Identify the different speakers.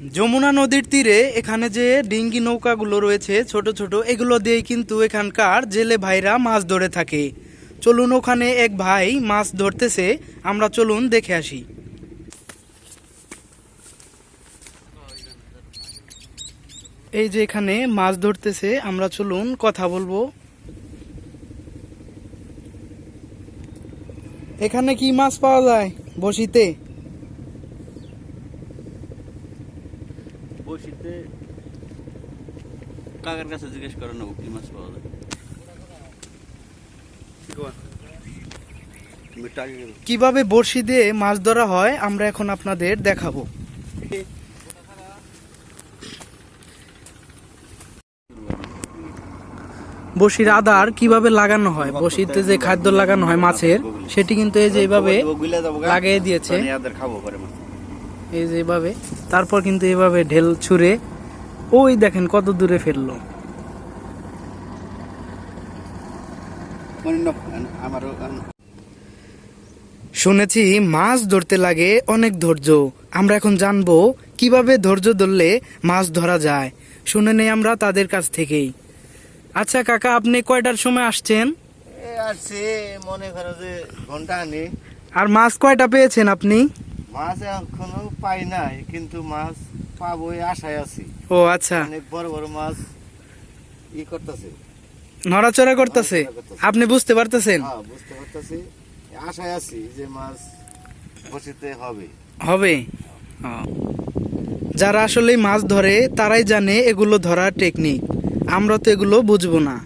Speaker 1: যমুনা নদীর তীরে এখানে যে ডিঙ্গি নৌকাগুলো রয়েছে ছোট ছোট, এগুলো দিয়েই কিন্তু এখানকার জেলে ভাইরা মাছ ধরে থাকে। চলুন ওখানে এক ভাই মাছ ধরতেছে, আমরা চলুন দেখে আসি। এই যে এখানে মাছ ধরতেছে, আমরা চলুন কথা বলবো। এখানে কি মাছ পাওয়া যায় বসিতে?
Speaker 2: বসিতে কাকার কাছে জিজ্ঞেস করে নেবো কি মাছ পাওয়া যায়।
Speaker 1: কিভাবে বড়শি দিয়ে মাছ ধরা হয় আমরা এখন আপনাদের দেখাবো। বড়শির আধার কিভাবে লাগানো হয়, বড়শিতে যে খাদ্য লাগানো হয় মাছের, সেটি কিন্তু এই যে এইভাবে লাগিয়ে দিয়েছে, এই যে এইভাবে। তারপর কিন্তু এইভাবে ঢেল ছুঁড়ে ওই দেখেন কত দূরে ফেললো। শুনেছি মাছ ধরতে লাগে অনেক ধৈর্য। আমরা এখন জানবো কিভাবে ধৈর্য ধরলে মাছ ধরা যায়। শুনে নেই আমরা তাদের কাছ থেকেই। আচ্ছা কাকা, আপনি কয়টার সময় আসছেন?
Speaker 3: আসছি মনে করো যে ঘন্টা আনি।
Speaker 1: আর মাছ কয়টা পেয়েছেন আপনি?
Speaker 3: মাছ এখনো পাই নাই, কিন্তু মাছ পাবো এই আশায় আছি।
Speaker 1: ও আচ্ছা,
Speaker 3: অনেক বড় বড় মাছ করতেছে,
Speaker 1: নড়াচড়া করতেছে, আপনি বুঝতে পারতেছেন?
Speaker 3: হ্যাঁ বুঝতে পারতেছি, আশায় আছি যে মাছ বসিতে হবে
Speaker 1: হবে। যারা আসলে মাছ ধরে তারাই জানে এগুলো ধরার টেকনিক, আমরা তো এগুলো বুঝবো না।